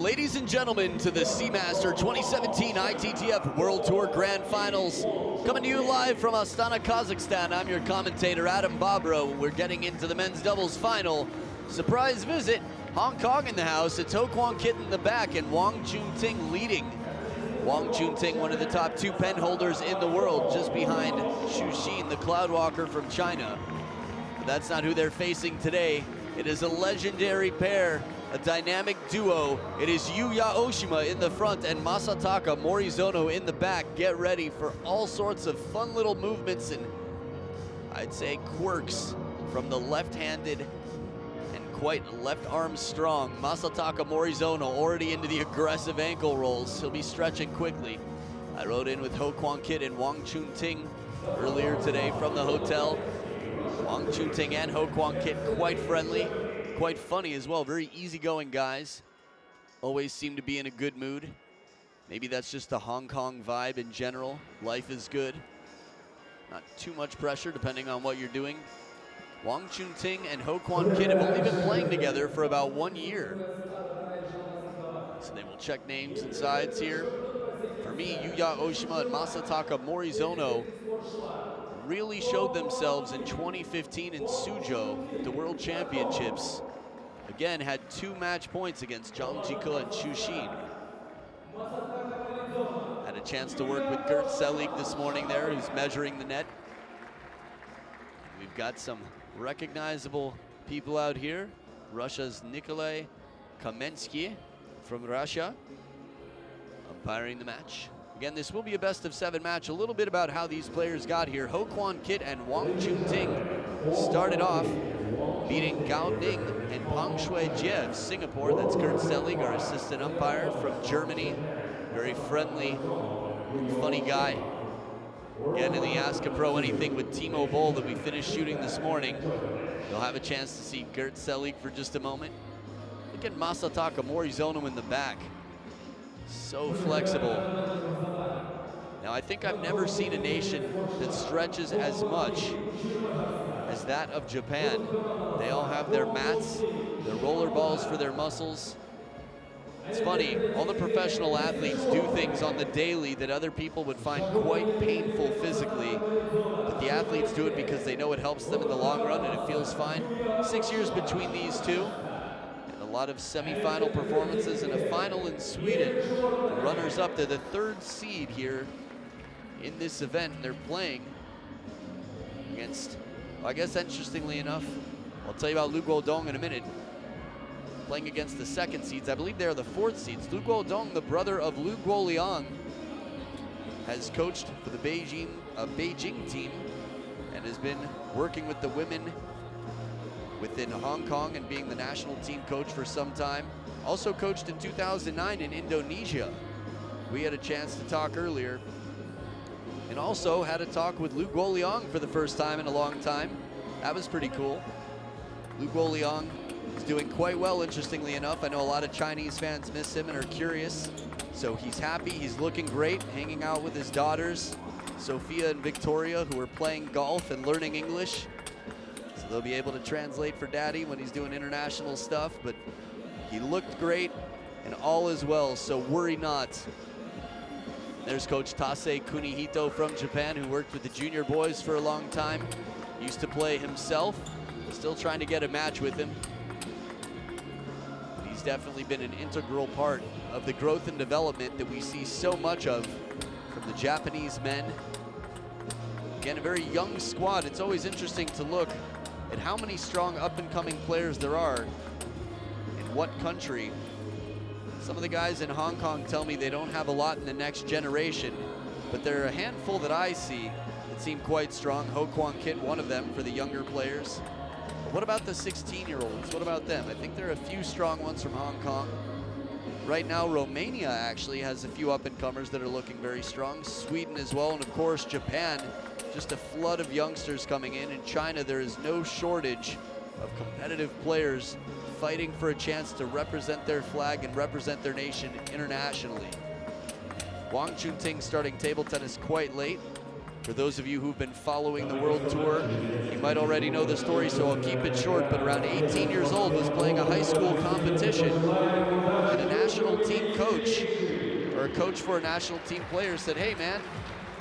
Ladies and gentlemen, to the Seamaster 2017 ITTF World Tour Grand Finals. Coming to you live from Astana, Kazakhstan. I'm your commentator, Adam Bobro. We're getting into the men's doubles final. Surprise visit, Hong Kong in the house. It's Ho Kwon Kit in the back and Wang Junting leading. Wang Junting, one of the top 2 pen holders in the world, just behind Xu Xin, the Cloudwalker from China. But that's not who they're facing today. It is a legendary pair, a dynamic duo. It is Yuya Oshima in the front and Masataka Morizono in the back. Get ready for all sorts of fun little movements and I'd say quirks from the left-handed and quite left arm strong Masataka Morizono, already into the aggressive ankle rolls. He'll be stretching quickly. I rode in with Ho Kwon Kit and Wang Junting earlier today from the hotel. Wang Junting and Ho Kwon Kit quite friendly, quite funny as well. Very easygoing guys. Always seem to be in a good mood. Maybe that's just the Hong Kong vibe in general. Life is good. Not too much pressure depending on what you're doing. Wang Junting and Ho Kwon Kit have only been playing together for about 1 year. So they will check names and sides here. For me, Yuya Oshima and Masataka Morizono really showed themselves in 2015 in Suzhou at the World Championships. Again, had 2 match points against Zhang Jike and Xu Xin. Had a chance to work with Gert Selig this morning there, who's measuring the net. We've got some recognizable people out here. Russia's Nikolai Kamensky from Russia, umpiring the match. Again, this will be a best-of-7 match. A little bit about how these players got here. Ho Kwon Kit and Wang Junting started off beating Gao Ning and Pang Shui Jie of Singapore. That's Gert Selig, our assistant umpire from Germany. Very friendly, funny guy. Again, in the Ask a Pro Anything with Timo Boll that we finished shooting this morning, you'll have a chance to see Gert Selig for just a moment. Look at Masataka Morizono in the back. So flexible. Now, I think I've never seen a nation that stretches as much as that of Japan. They all have their mats, their roller balls for their muscles. It's funny, all the professional athletes do things on the daily that other people would find quite painful physically, but the athletes do it because they know it helps them in the long run and it feels fine. 6 years between these two. A lot of semi-final performances and a final in Sweden. The runners-up, they're the 3rd seed here in this event. They're playing against, well, I guess interestingly enough, I'll tell you about Lu Guodong in a minute, playing against the 2nd seeds. I believe they're the 4th seeds. Lu Guodong, the brother of Lu Guoliang, has coached for the Beijing team and has been working with the women within Hong Kong and being the national team coach for some time. Also coached in 2009 in Indonesia. We had a chance to talk earlier. And also had a talk with Lu Guoliang for the first time in a long time. That was pretty cool. Lu Guoliang is doing quite well, interestingly enough. I know a lot of Chinese fans miss him and are curious. So he's happy, he's looking great, hanging out with his daughters, Sophia and Victoria, who are playing golf and learning English. They'll be able to translate for daddy when he's doing international stuff, but he looked great and all is well, so worry not. There's Coach Tasei Kunihito from Japan, who worked with the junior boys for a long time. Used to play himself, still trying to get a match with him. But he's definitely been an integral part of the growth and development that we see so much of from the Japanese men. Again, a very young squad. It's always interesting to look at how many strong up-and-coming players there are in what country. Some of the guys in Hong Kong tell me they don't have a lot in the next generation, but there are a handful that I see that seem quite strong. Ho Kwon Kit, one of them for the younger players. But what about the 16-year-olds? What about them? I think there are a few strong ones from Hong Kong. Right now, Romania actually has a few up-and-comers that are looking very strong. Sweden as well, and of course, Japan. Just a flood of youngsters coming in. In China, there is no shortage of competitive players fighting for a chance to represent their flag and represent their nation internationally. Wang Junting starting table tennis quite late. For those of you who've been following the World Tour, you might already know the story, so I'll keep it short, but around 18 years old, was playing a high school competition, and a national team coach, or a coach for a national team player, said, hey man,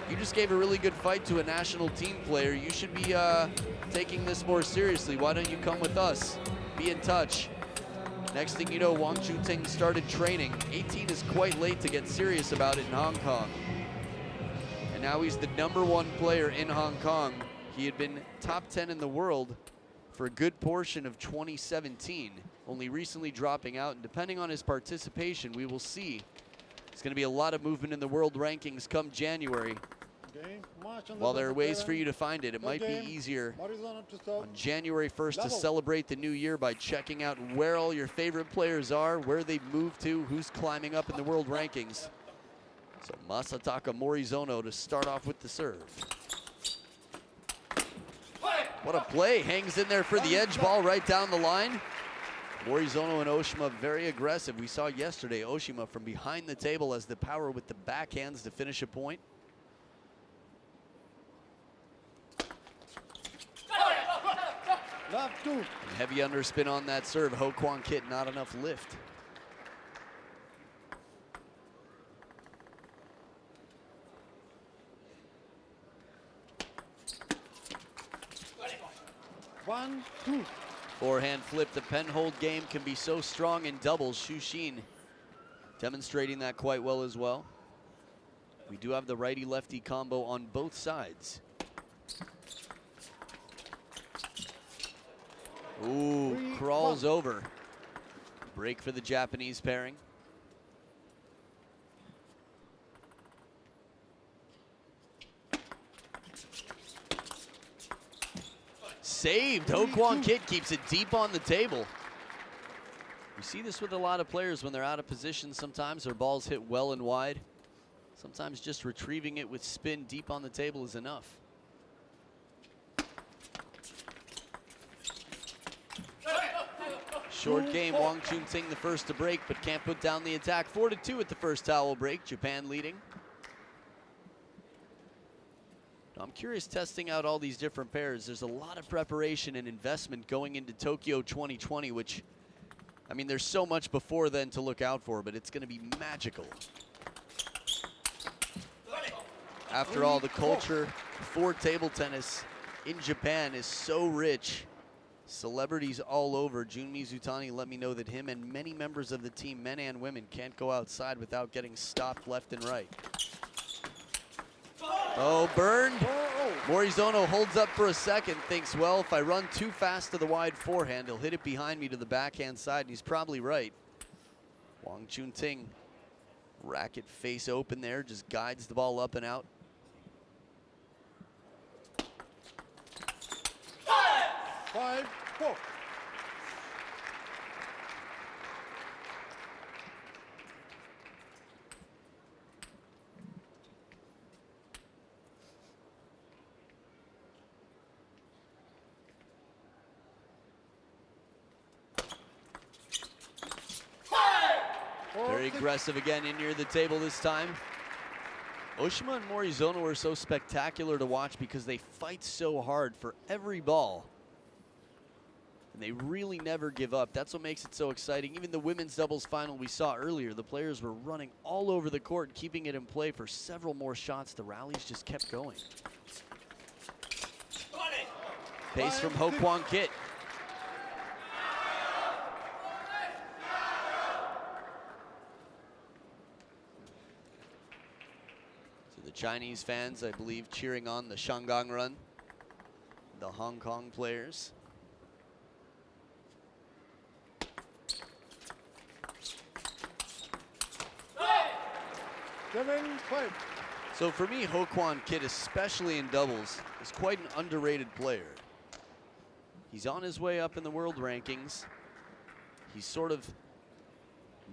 you just gave a really good fight to a national team player. You should be taking this more seriously. Why don't you come with us? Be in touch. Next thing you know, Wang Chunting started training. 18 is quite late to get serious about it in Hong Kong. And now he's the #1 player in Hong Kong. He had been top 10 in the world for a good portion of 2017, only recently dropping out. And depending on his participation, we will see. There's going to be a lot of movement in the world rankings come January. While there are ways for you to find it, it might be easier on January 1st to celebrate the new year by checking out where all your favorite players are, where they've moved to, who's climbing up in the world rankings. So Masataka Morizono to start off with the serve. What a play, hangs in there for the edge ball right down the line. Morizono and Oshima very aggressive. We saw yesterday Oshima from behind the table has the power with the backhands to finish a point. Heavy underspin on that serve. Ho Kwon Kit not enough lift. One, two. Forehand flip. The penhold game can be so strong in doubles. Xu Xin demonstrating that quite well as well. We do have the righty-lefty combo on both sides. Ooh, crawls over. Break for the Japanese pairing. Saved. Ho Kwon Kit keeps it deep on the table. We see this with a lot of players when they're out of position. Sometimes their balls hit well and wide. Sometimes just retrieving it with spin deep on the table is enough. Short game, Wang Chunting the first to break, but can't put down the attack. 4-2 at the first towel break, Japan leading. I'm curious testing out all these different pairs. There's a lot of preparation and investment going into Tokyo 2020, which, I mean, there's so much before then to look out for, but it's going to be magical. After all, the culture for table tennis in Japan is so rich. Celebrities all over. Jun Mizutani let me know that him and many members of the team, men and women, can't go outside without getting stopped left and right. Oh, burned. Morizono holds up for a second, thinks, well, if I run too fast to the wide forehand, he'll hit it behind me to the backhand side, and he's probably right. Wang Chunting, racket face open there, just guides the ball up and out. 5-4. Very aggressive again in near the table this time. Oshima and Morizono are so spectacular to watch because they fight so hard for every ball. And they really never give up. That's what makes it so exciting. Even the women's doubles final we saw earlier, the players were running all over the court, keeping it in play for several more shots. The rallies just kept going. Pace from Ho Kwon Kit. So the Chinese fans, I believe, cheering on the Shangang run, the Hong Kong players. So for me, Ho Kwon Kit, especially in doubles, is quite an underrated player. He's on his way up in the world rankings. He's sort of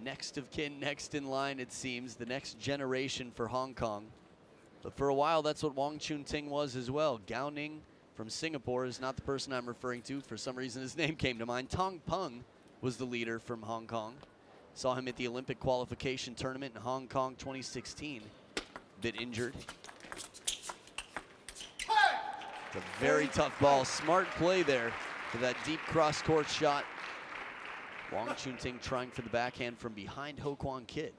next of kin, next in line, it seems, the next generation for Hong Kong. But for a while, that's what Wang Chunting was as well. Gao Ning from Singapore is not the person I'm referring to. For some reason, his name came to mind. Tong Peng was the leader from Hong Kong. Saw him at the Olympic qualification tournament in Hong Kong 2016. Bit injured. It's a very tough ball. Smart play there for that deep cross-court shot. Wang Chunting trying for the backhand from behind Ho Kwon Kit.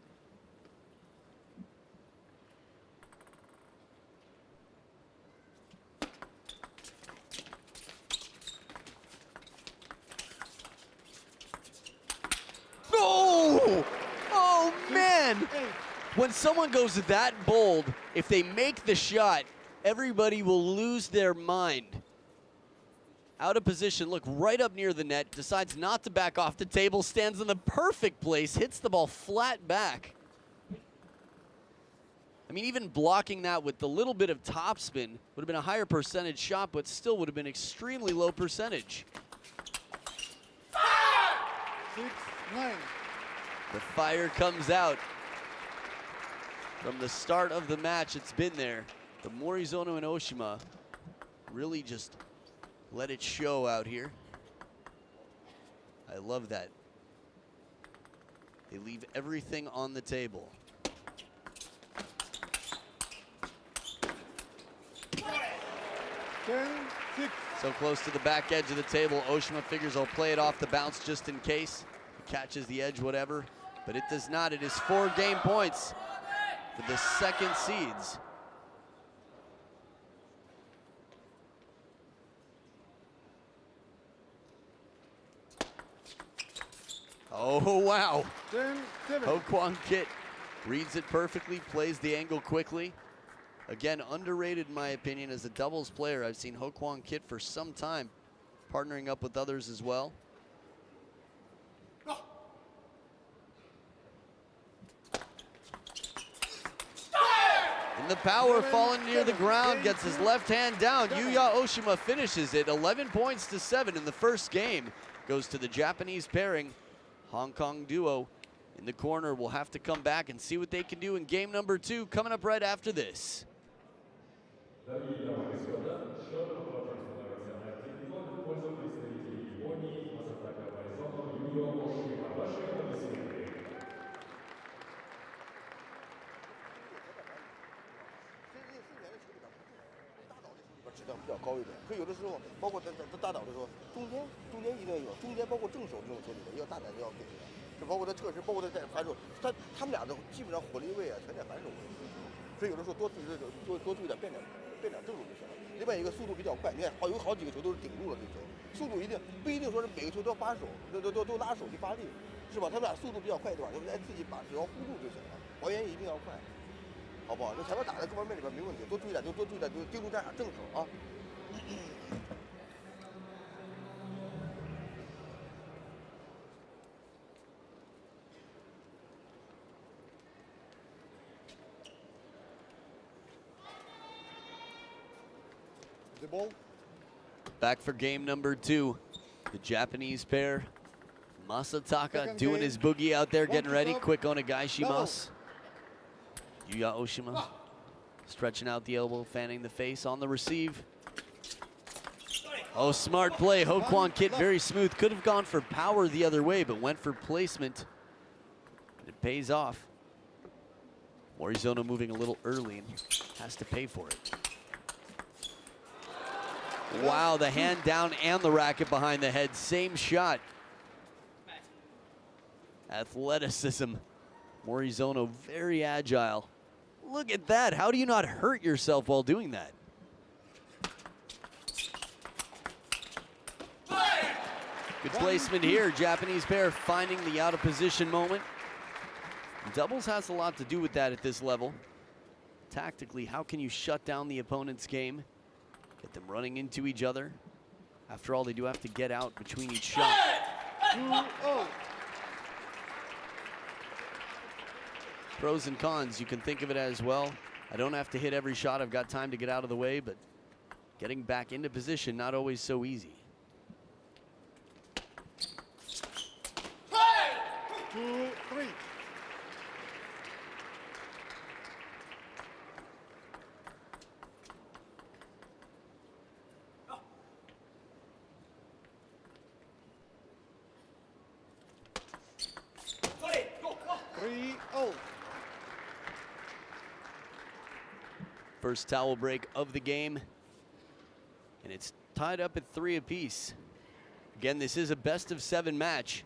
Oh! Oh, man! When someone goes that bold, if they make the shot, everybody will lose their mind. Out of position, look right up near the net, decides not to back off the table, stands in the perfect place, hits the ball flat back. I mean, even blocking that with the little bit of topspin would have been a higher percentage shot, but still would have been extremely low percentage. 6-9. The fire comes out. From the start of the match, it's been there. The Morizono and Oshima really just let it show out here. I love that. They leave everything on the table. So close to the back edge of the table, Oshima figures I'll play it off the bounce just in case. It catches the edge, whatever. But it does not. It is 4 game points for the second seeds. Oh, wow. Ho Kwon Kit reads it perfectly, plays the angle quickly. Again, underrated in my opinion as a doubles player. I've seen Ho Kwon Kit for some time, partnering up with others as well. And the power falling near the ground, gets his left hand down. Yuya Oshima finishes it, 11 points to 7 in the first game. Goes to the Japanese pairing. Hong Kong duo in the corner will have to come back and see what they can do in game number 2, coming up right after this. The ball. Back for game number 2. The Japanese pair. Masataka Second doing game. his boogie out there, getting ready. 1-2. Quick onegaishimasu. Yuya Oshima stretching out the elbow, fanning the face on the receive. Oh, smart play. Ho Kwon Kit very smooth. Could have gone for power the other way, but went for placement. And it pays off. Morizono moving a little early and has to pay for it. Wow, the hand down and the racket behind the head. Same shot. Athleticism. Morizono very agile. Look at that. How do you not hurt yourself while doing that? Good placement here. Japanese pair finding the out of position moment. Doubles has a lot to do with that at this level. Tactically, how can you shut down the opponent's game? Get them running into each other. After all, they do have to get out between each shot. 2-0. Pros and cons, you can think of it as well. I don't have to hit every shot. I've got time to get out of the way, but getting back into position, not always so easy. 2-3. First towel break of the game. And it's tied up at 3 apiece. Again, this is a best-of-7 match.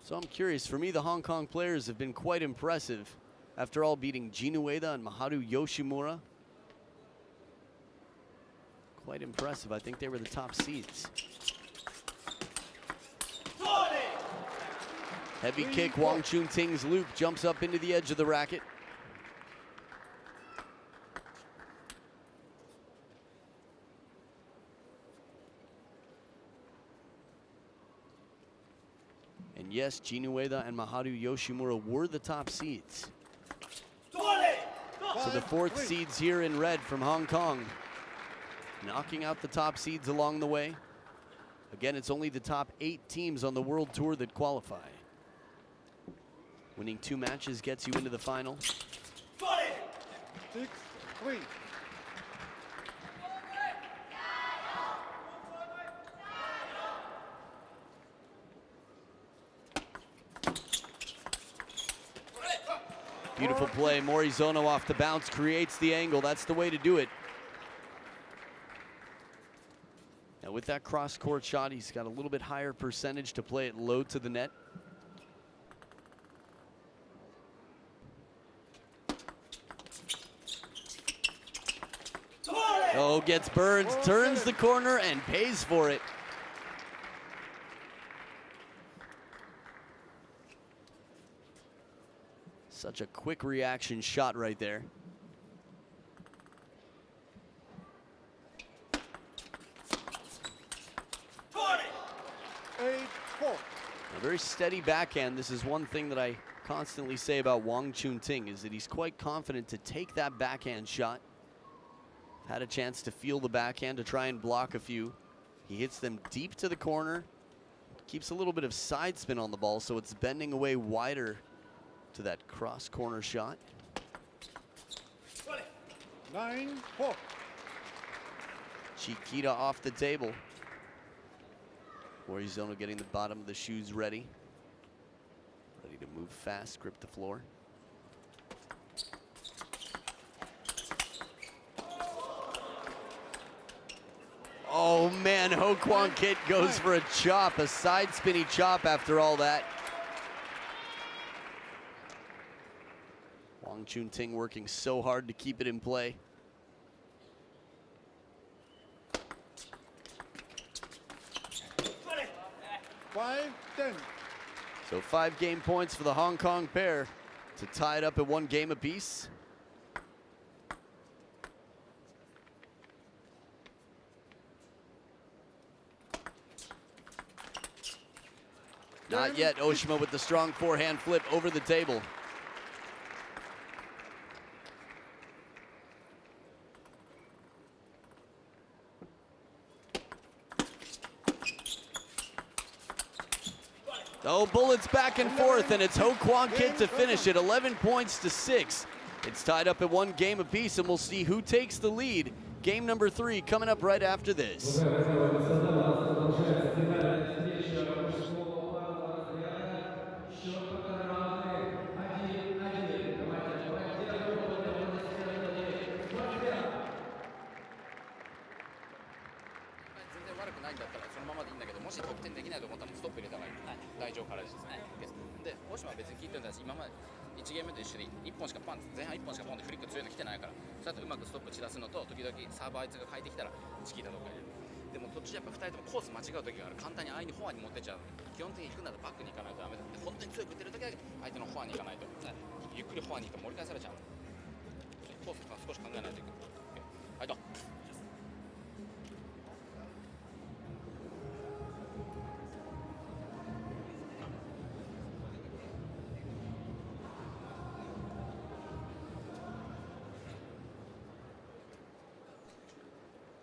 So I'm curious, for me, the Hong Kong players have been quite impressive. After all, beating Gina Ueda and Maharu Yoshimura. Quite impressive. I think they were the top seeds. Heavy kick, Wang Chunting's loop jumps up into the edge of the racket. And yes, Gina Ueda and Maharu Yoshimura were the top seeds. So the 4th seeds here in red from Hong Kong, knocking out the top seeds along the way. Again, it's only the top 8 teams on the World Tour that qualify. Winning 2 matches gets you into the final. 6-3. Beautiful play. Morizono off the bounce creates the angle. That's the way to do it. Now with that cross-court shot, he's got a little bit higher percentage to play it low to the net. Oh, gets Burns, turns the corner and pays for it. Such a quick reaction shot right there. A very steady backhand. This is one thing that I constantly say about Wang Chunting, is that he's quite confident to take that backhand shot. Had a chance to feel the backhand to try and block a few. He hits them deep to the corner, keeps a little bit of side spin on the ball, so it's bending away wider to that cross corner shot. 9-4. Chiquita off the table. Morizono getting the bottom of the shoes ready. Ready to move fast, grip the floor. Oh man, Ho Kwon Kit goes for a chop, a side spinny chop after all that. Wang Chunting working so hard to keep it in play. So 5 game points for the Hong Kong pair to tie it up at 1 game apiece. Not yet. Oshima with the strong forehand flip over the table. Oh, bullets back and forth, and it's Ho Kwon Kit to finish it, 11 points to 6. It's tied up at 1 game apiece, and we'll see who takes the lead. Game number 3 coming up right after this.1ゲームと一緒で1本しかパン前半1本しかポンでフリック強いの来てないからそれとうまくストップ散らすのと時々サーバーあいつが変えてきたらチキータとか入れるでも途中やっぱ2人ともコース間違う時がある簡単に相手にフォアに持ってっちゃう基本的に行くならバックに行かないとダメだって本当に強く打ってる時だけ相手のフォアに行かないとゆっくりフォアに行くと盛り返されちゃうコース少し考えないといけないはいと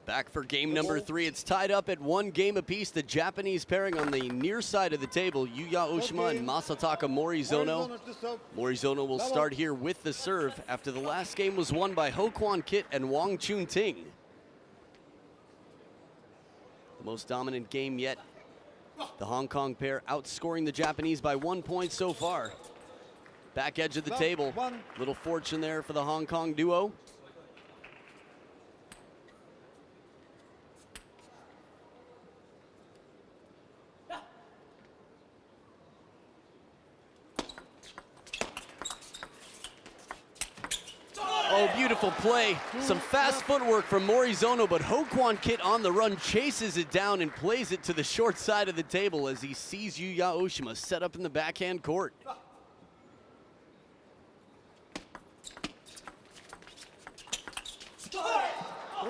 Back for game number 3. It's tied up at 1 game apiece. The Japanese pairing on the near side of the table, Yuya Oshima and Masataka Morizono. Morizono will start here with the serve after the last game was won by Ho Kwon Kit and Wang Chunting. The most dominant game yet. The Hong Kong pair outscoring the Japanese by 1 point so far. Back edge of the table. Little fortune there for the Hong Kong duo. Oh, beautiful play. Some fast footwork from Morizono, but N'Kit on the run chases it down and plays it to the short side of the table as he sees Yuya Oshima set up in the backhand court.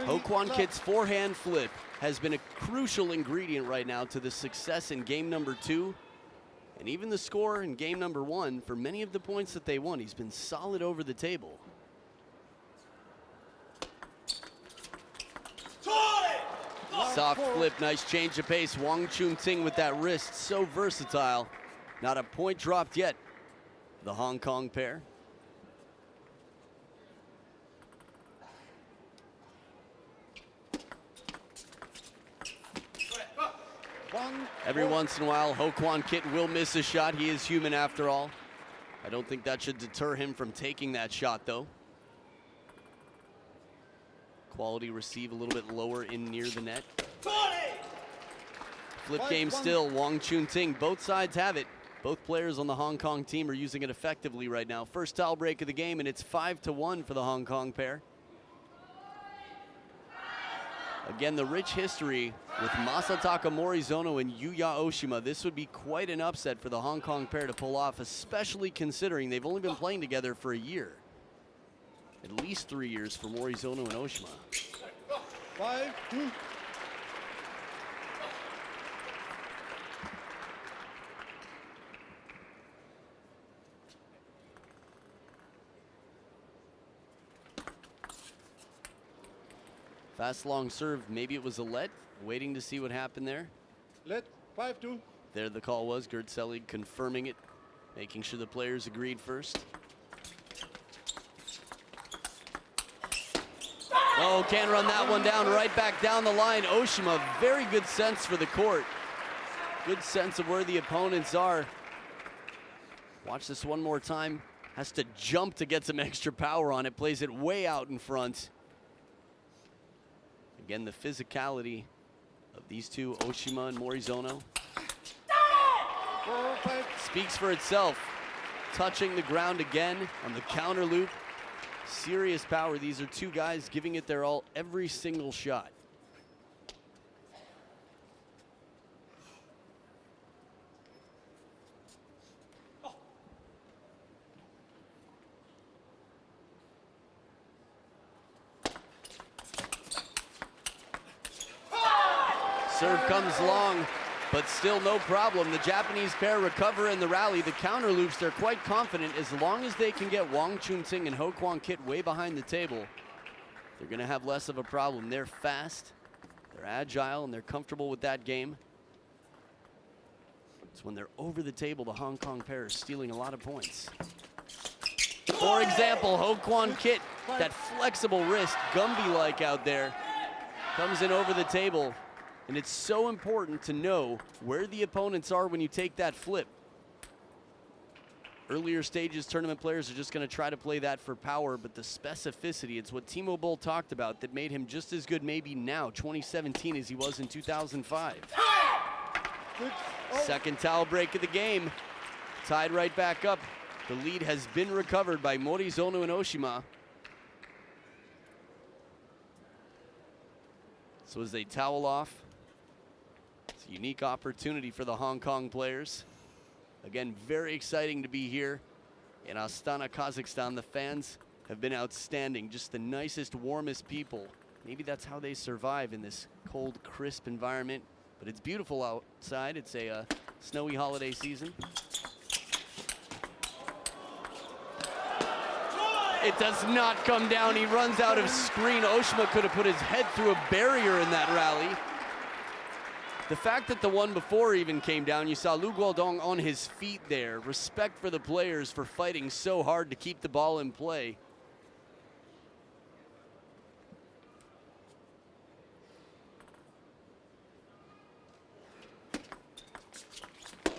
N'Kit's forehand flip has been a crucial ingredient right now to the success in game number 2. And even the score in game number 1, for many of the points that they won, he's been solid over the table. Soft flip, nice change of pace. Wang Chunting with that wrist, so versatile. Not a point dropped yet, the Hong Kong pair. Every once in a while, N'Kit will miss a shot. He is human after all. I don't think that should deter him from taking that shot, though. Quality receive a little bit lower in near the net. Flip game still, Wang Chunting. Both sides have it. Both players on the Hong Kong team are using it effectively right now. First towel break of the game, and it's 5-1 for the Hong Kong pair. Again, the rich history with Masataka Morizono and Yuya Oshima. This would be quite an upset for the Hong Kong pair to pull off, especially considering they've only been playing together for a year. At least 3 years for Morizono and Oshima. 5-2. Fast long serve, maybe it was a let. Waiting to see what happened there. Let 5-2. There the call was, Gert Selig confirming it, making sure the players agreed first. Oh, can't run that one down, right back down the line. Oshima, very good sense for the court. Good sense of where the opponents are. Watch this one more time. Has to jump to get some extra power on it, plays it way out in front. Again, the physicality of these two, Oshima and Morizono, speaks for itself. Touching the ground again on the counter loop. Serious power. These are two guys giving it their all every single shot. Serve comes long, but still no problem. The Japanese pair recover in the rally. The counter loops, they're quite confident as long as they can get Wang Chunting and N'Kit way behind the table, they're going to have less of a problem. They're fast, they're agile, and they're comfortable with that game. It's when they're over the table, the Hong Kong pair is stealing a lot of points. For example, N'Kit, that flexible wrist, Gumby-like out there, comes in over the table. And it's so important to know where the opponents are when you take that flip. Earlier stages, tournament players are just going to try to play that for power, but the specificity, it's what Timo Boll talked about that made him just as good maybe now, 2017, as he was in 2005. Second towel break of the game. Tied right back up. The lead has been recovered by Morizono and Oshima. So as they towel off, it's a unique opportunity for the Hong Kong players. Again, very exciting to be here in Astana, Kazakhstan. The fans have been outstanding, just the nicest, warmest people. Maybe that's how they survive in this cold, crisp environment. But it's beautiful outside. It's a snowy holiday season. It does not come down. He runs out of screen. Oshima could have put his head through a barrier in that rally. The fact that the one before even came down, you saw Lu Guodong on his feet there. Respect for the players for fighting so hard to keep the ball in play.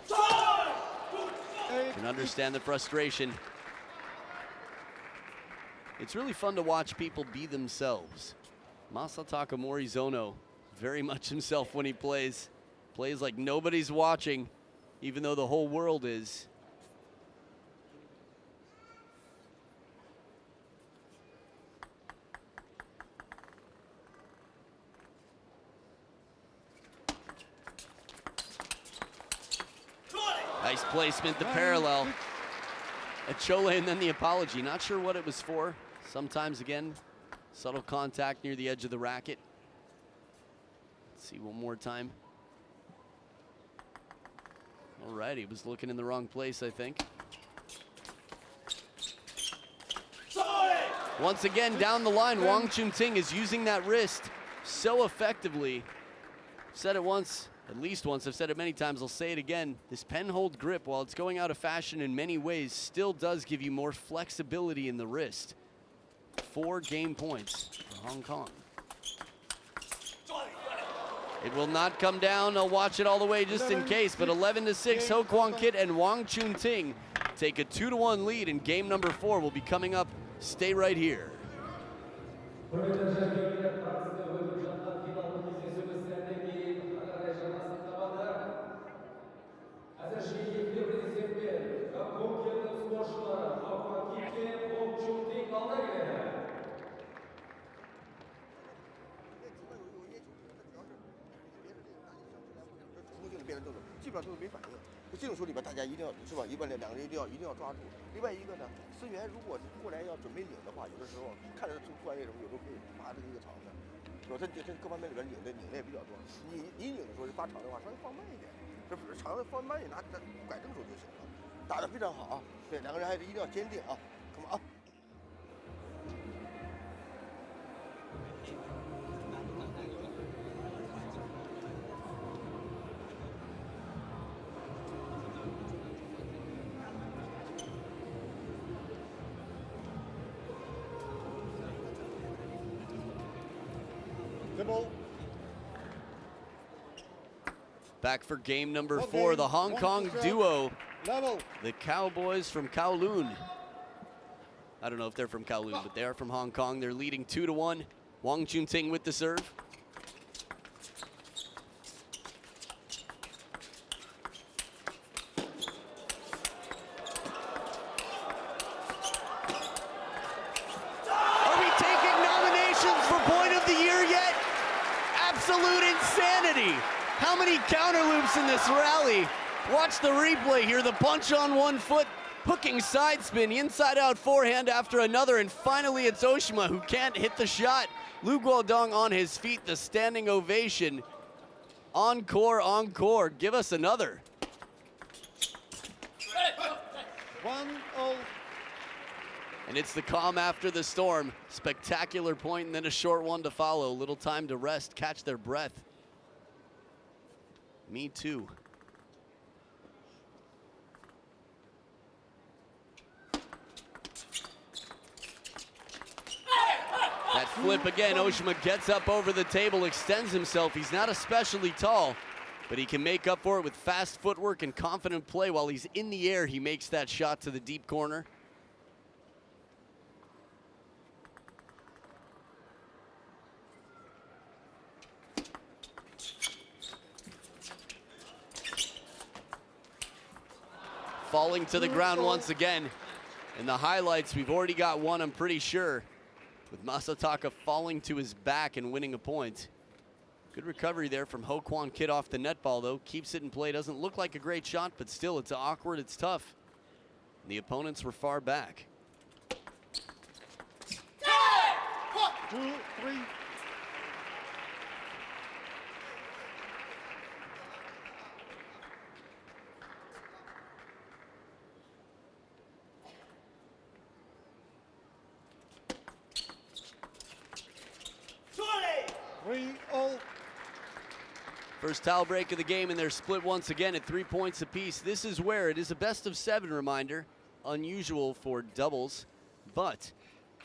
Can understand the frustration. It's really fun to watch people be themselves. Masataka Morizono, very much himself when he plays. Plays like nobody's watching, even though the whole world is. Nice placement, the parallel. A Chole and then the apology. Not sure what it was for. Sometimes, again, subtle contact near the edge of the racket. Let's see one more time. All right, he was looking in the wrong place, I think. Once again, down the line, Wang Chunting is using that wrist so effectively. I've said it once, at least once, I've said it many times, I'll say it again. This pen hold grip, while it's going out of fashion in many ways, still does give you more flexibility in the wrist. 4 game points for Hong Kong. It will not come down. I'll watch it all the way just in case, but 11-6, Ho Kwon Kit and Wang Chunting take a 2-1 lead, and game number 4 will be coming up. Stay right here. Back for game number 4, the Hong Kong duo, the Cowboys from Kowloon. I don't know if they're from Kowloon, but they are from Hong Kong. They're leading 2-1. Wang Chunting with the serve. Are we taking nominations for Point of the Year yet? Absolute insanity. How many counter loops in this rally? Watch the replay here. The punch on one foot, hooking side spin, inside out forehand after another, and finally it's Oshima who can't hit the shot. Lu Guodong on his feet, the standing ovation. Encore, encore, give us another. 1-0. And it's the calm after the storm. Spectacular point and then a short one to follow. Little time to rest, catch their breath. Me too. That flip again, Oshima gets up over the table, extends himself. He's not especially tall, but he can make up for it with fast footwork and confident play. While he's in the air, he makes that shot to the deep corner. Falling to the ground once again. In the highlights, we've already got one, I'm pretty sure, with Masataka falling to his back and winning a point. Good recovery there from Ho Kwon Kit off the net ball, though. Keeps it in play. Doesn't look like a great shot, but still, it's awkward, it's tough. And the opponents were far back. 2-3. First towel break of the game, and they're split once again at 3 points apiece. This is where it is a best of 7 reminder, unusual for doubles, but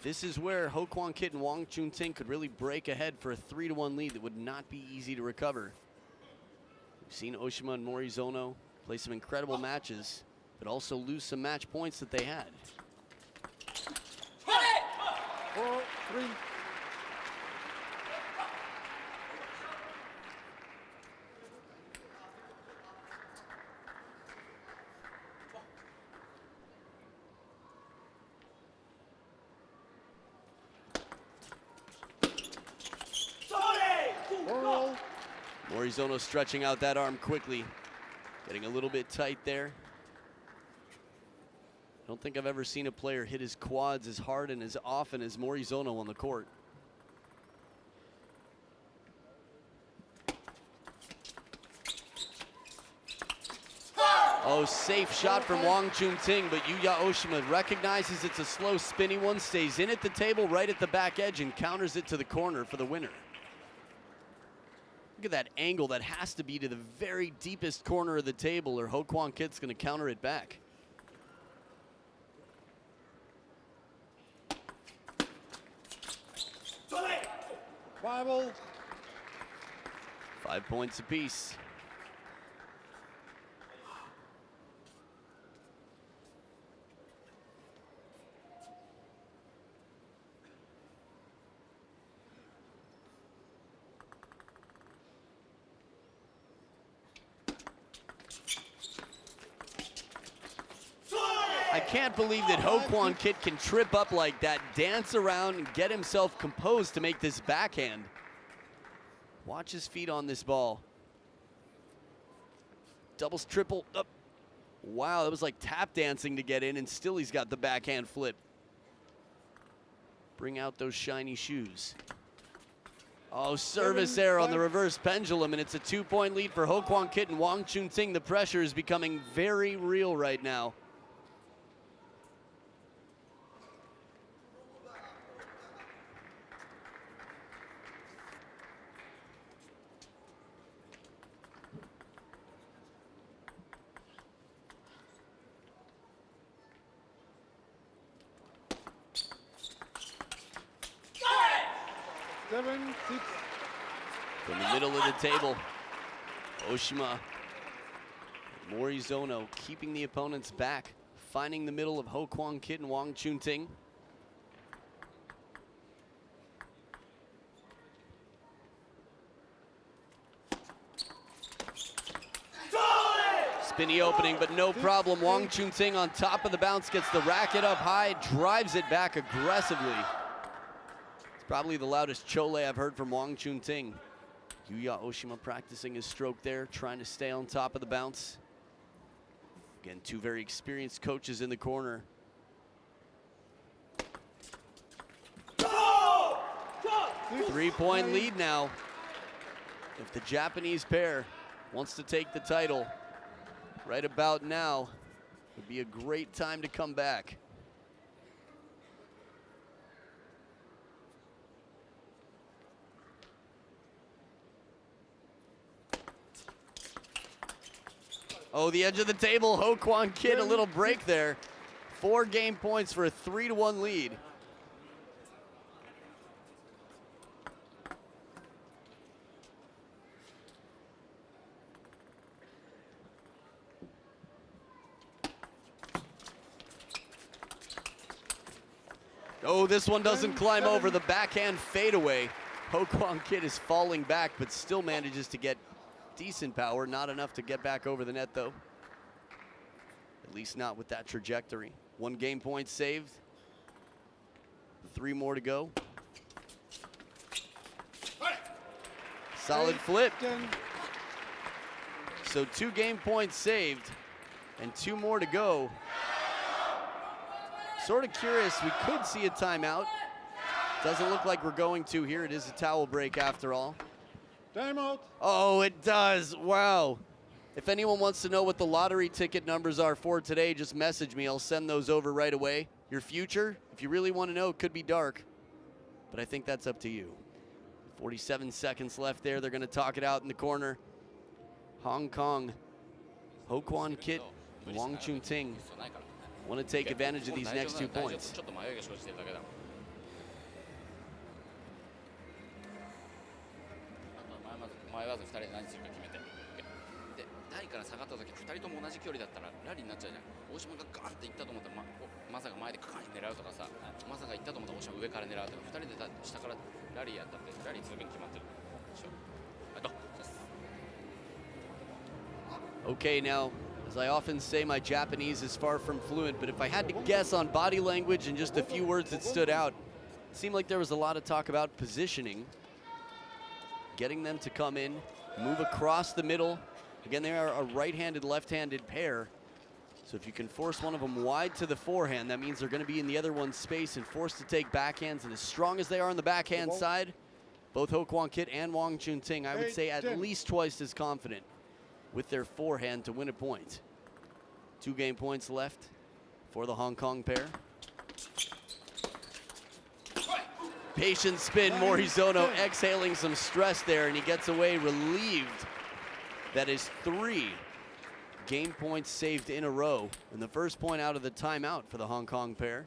this is where Ho Kwon Kit and Wang Chunting could really break ahead for a 3-1 lead that would not be easy to recover. We've seen Oshima and Morizono play some incredible matches, but also lose some match points that they had. 4-3. Morizono stretching out that arm quickly, getting a little bit tight there. don't think I've ever seen a player hit his quads as hard and as often as Morizono on the court. Oh, safe shot from Wang Chunting, but Yuya Oshima recognizes it's a slow, spinny one, stays in at the table right at the back edge and counters it to the corner for the winner. Look at that angle. That has to be to the very deepest corner of the table, or Ho Kwon Kit's going to counter it back. Bible. 5 points apiece. I can't believe that Ho Kwon Kit can trip up like that, dance around, and get himself composed to make this backhand. Watch his feet on this ball. Doubles, triple, up. Wow, that was like tap dancing to get in, and still he's got the backhand flip. Bring out those shiny shoes. Oh, service error on the reverse pendulum, and it's a 2-point lead for Ho Kwon Kit and Wang Chunting. The pressure is becoming very real right now. From the middle of the table, Oshima, Morizono keeping the opponents back, finding the middle of Ho Kwon Kit and Wang Chunting. Spinny opening, but no problem. Wang Chunting on top of the bounce, gets the racket up high, drives it back aggressively. Probably the loudest chole I've heard from Wang Chunting. Yuya Oshima practicing his stroke there, trying to stay on top of the bounce. Again, two very experienced coaches in the corner. 3-point lead now. If the Japanese pair wants to take the title, right about now would be a great time to come back. Oh, the edge of the table, Ho Kwon Kit, a little break there. 4 game points for a 3-1 lead. Oh, this one doesn't climb over, the backhand fadeaway. Ho Kwon Kit is falling back, but still manages to get decent power, not enough to get back over the net though. At least not with that trajectory. 1 game point saved. 3 more to go. Solid flip. So 2 game points saved and 2 more to go. Sort of curious, we could see a timeout. Doesn't look like we're going to here. It is a towel break after all. Timeout. Oh, it does. Wow. If anyone wants to know what the lottery ticket numbers are for today, just message me. I'll send those over right away. Your future, if you really want to know, it could be dark, but I think that's up to you. 47 seconds left there. They're going to talk it out in the corner. Hong Kong, Ho Kwon Kit, Wang Chunting want to take advantage of these next 2 points. 迷わず2人で何するか決めて、で台から下がった時2人とも同じ距離だったらラリーになっちゃうじゃん。大島がガンっていったと思ったらまさか前でカーン狙うとかさ、まさかいったと思ったら大島上から狙うとか、2人で下からラリーやったってラリーすぐに決まってるでしょ。Okay, now, as I often say, my Japanese is far from fluent, but if I had to guess on body language and just a few words that stood out, it seemed like there was a lot of talk about positioning. Getting them to come in, move across the middle. Again, they are a right-handed, left-handed pair. So if you can force one of them wide to the forehand, that means they're going to be in the other one's space and forced to take backhands. And as strong as they are on the backhand side, both Ho Kwon-kit and Wang Chun-Ting, I would say at least twice as confident with their forehand to win a point. 2 game points left for the Hong Kong pair. Patient spin, Morizono exhaling some stress there, and he gets away relieved. That is 3 game points saved in a row, and the first point out of the timeout for the Hong Kong pair.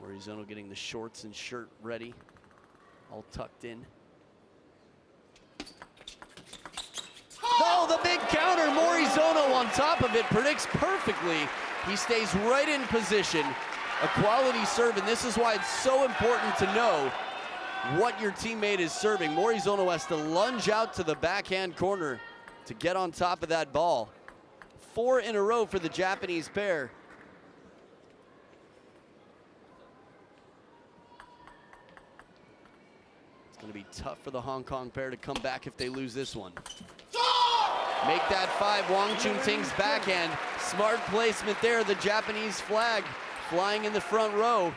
Morizono getting the shorts and shirt ready, all tucked in. Oh, the big counter, Morizono on top of it, predicts perfectly. He stays right in position, a quality serve, and this is why it's so important to know what your teammate is serving. Morizono has to lunge out to the backhand corner to get on top of that ball. 4 in a row for the Japanese pair. It's going to be tough for the Hong Kong pair to come back if they lose this one. Make that 5, Wang Chun-Ting's backhand. Smart placement there, the Japanese flag flying in the front row.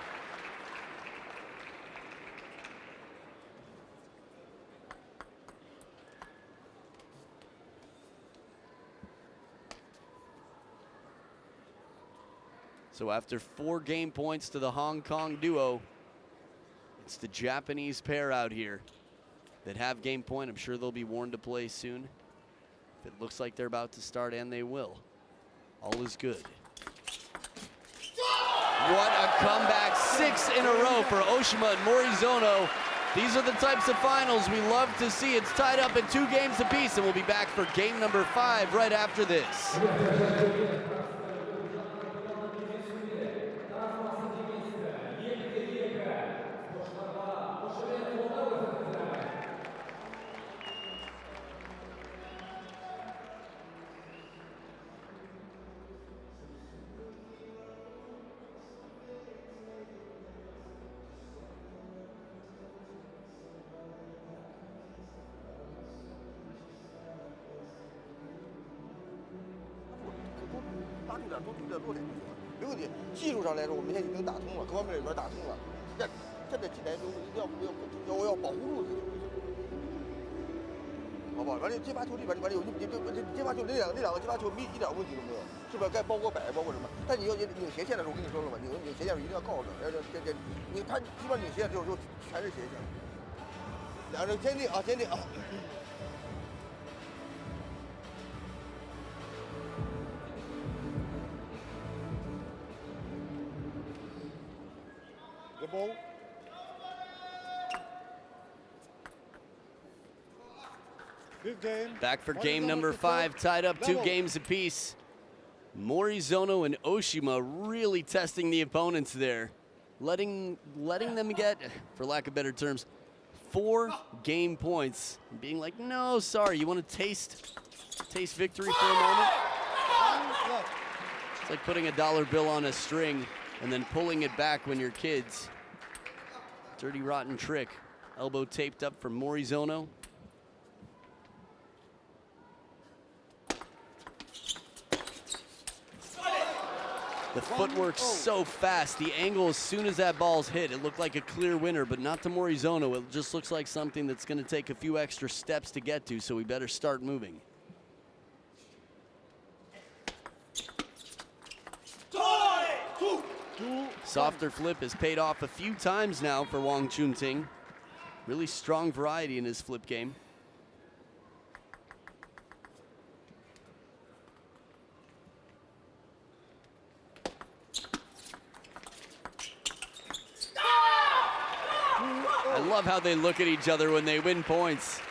So after 4 game points to the Hong Kong duo, it's the Japanese pair out here that have game point. I'm sure they'll be warned to play soon. If it looks like they're about to start, and they will. All is good. What a comeback, 6 in a row for Oshima and Morizono. These are the types of finals we love to see. It's tied up in 2 games apiece, and we'll be back for game number 5 right after this. The ball. Back for game number 5, tied up 2 games apiece. Morizono and Oshima really testing the opponents there, letting them get, for lack of better terms, 4 game points, being like, no, sorry, you want to taste victory for a moment? It's like putting a dollar bill on a string and then pulling it back when you're kids. Dirty, rotten trick. Elbow taped up for Morizono. The footwork's so fast. The angle, as soon as that ball's hit, it looked like a clear winner, but not to Morizono. It just looks like something that's going to take a few extra steps to get to, so we better start moving. Softer flip has paid off a few times now for Wang Chun-Ting. Really strong variety in his flip game. I love how they look at each other when they win points.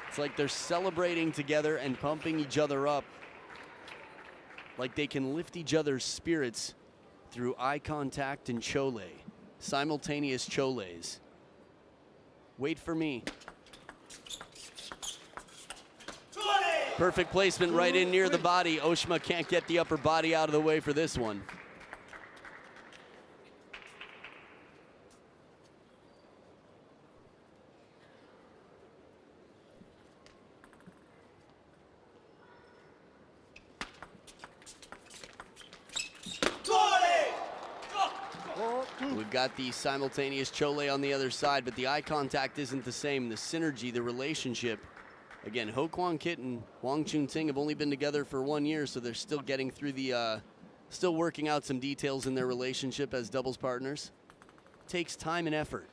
It's like they're celebrating together and pumping each other up. Like they can lift each other's spirits through eye contact and chole, simultaneous choles. Wait for me. Perfect placement right in near the body. Oshima can't get the upper body out of the way for this one. We've got the simultaneous chole on the other side, but the eye contact isn't the same. The synergy, the relationship. Again, Ho Kwon Kit and Wang Chunting have only been together for 1 year, so they're still getting through the, still working out some details in their relationship as doubles partners. Takes time and effort.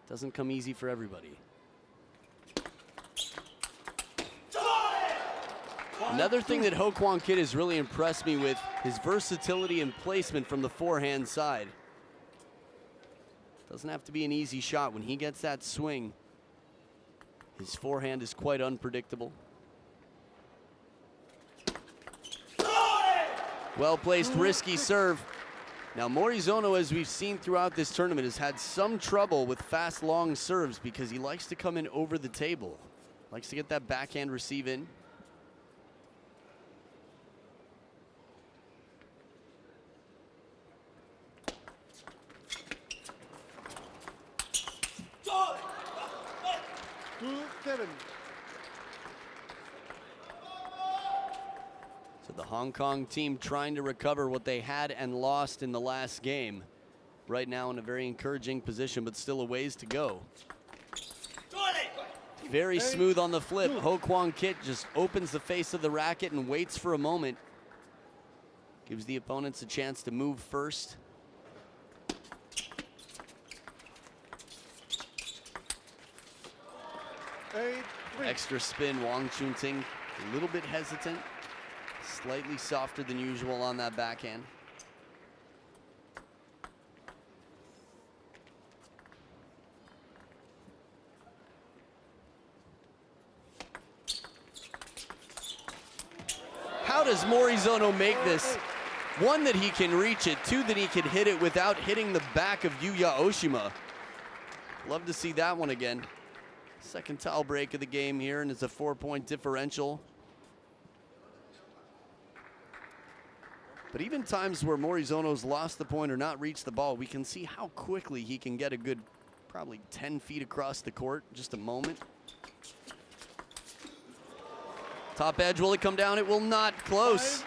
Doesn't come easy for everybody. Another thing that Ho Kwon Kit has really impressed me with, his versatility and placement from the forehand side. Doesn't have to be an easy shot. When he gets that swing, his forehand is quite unpredictable. Well-placed, risky serve. Now, Morizono, as we've seen throughout this tournament, has had some trouble with fast, long serves because he likes to come in over the table. Likes to get that backhand receive in. So the Hong Kong team trying to recover what they had and lost in the last game. Right now in a very encouraging position, but still a ways to go. Very smooth on the flip. Ho Kwon Kit just opens the face of the racket and waits for a moment. Gives the opponents a chance to move first. Extra spin, Wang Chunting a little bit hesitant. Slightly softer than usual on that backhand. How does Morizono make this? One, that he can reach it. Two, that he can hit it without hitting the back of Yuya Oshima. Love to see that one again. Second towel break of the game here, and it's a 4-point differential. But even times where Morizono's lost the point or not reached the ball, we can see how quickly he can get a good, probably 10 feet across the court, just a moment. Top edge, will it come down? It will not. Close.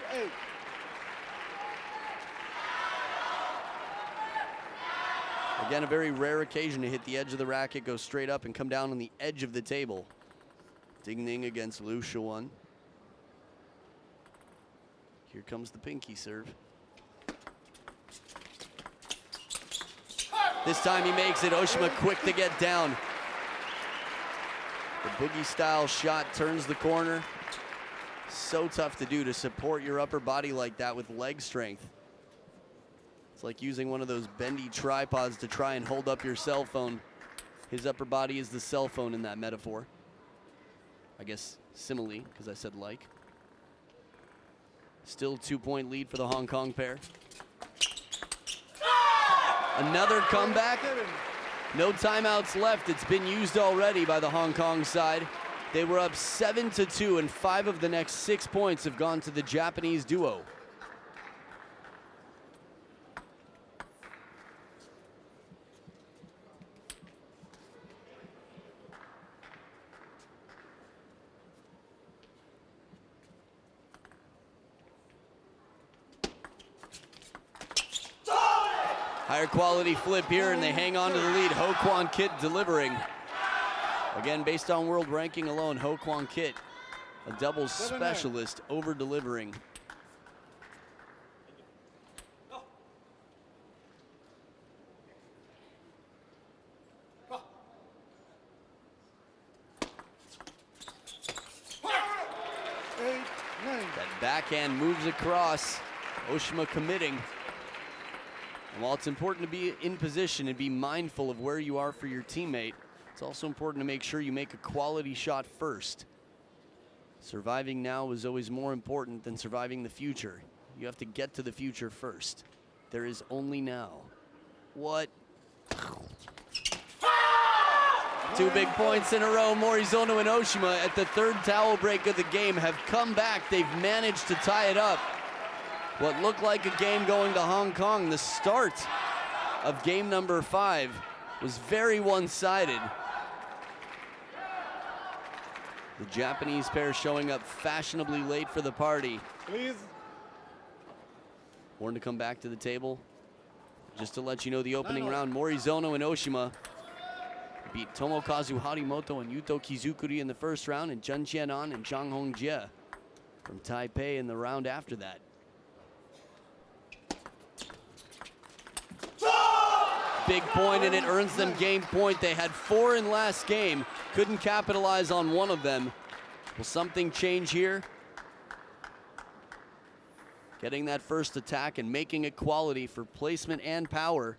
Again, a very rare occasion to hit the edge of the racket, go straight up and come down on the edge of the table. Ding Ning against Liu Shiwen. Here comes the pinky serve. This time he makes it. Oshima quick to get down. The boogie style shot turns the corner. So tough to do, to support your upper body like that with leg strength. It's like using one of those bendy tripods to try and hold up your cell phone. His upper body is the cell phone in that metaphor. I guess simile, because I said like. Still 2-point lead for the Hong Kong pair. Another comeback. No timeouts left. It's been used already by the Hong Kong side. They were up 7-2, and 5 of the next 6 points have gone to the Japanese duo. Higher quality flip here, and they hang on to the lead. Ho Kwon Kit delivering. Again, based on world ranking alone, Ho Kwon Kit, a doubles specialist, over-delivering. That backhand moves across. Oshima committing. And while it's important to be in position and be mindful of where you are for your teammate, it's also important to make sure you make a quality shot first. Surviving now is always more important than surviving the future. You have to get to the future first. There is only now. What? 2 big points in a row. Morizono and Oshima at the 3rd towel break of the game have come back. They've managed to tie it up. What looked like a game going to Hong Kong, the start of game number 5 was very one-sided. The Japanese pair showing up fashionably late for the party. Please. Warned to come back to the table. Just to let you know, the opening round, Morizono and Oshima beat Tomokazu Harimoto and Yuto Kizukuri in the first round, and Chen Qianan and Zhang Hongjie from Taipei in the round after that. Big point, and it earns them game point. They had 4 in last game, couldn't capitalize on one of them. Will something change here? Getting that first attack and making it quality for placement and power.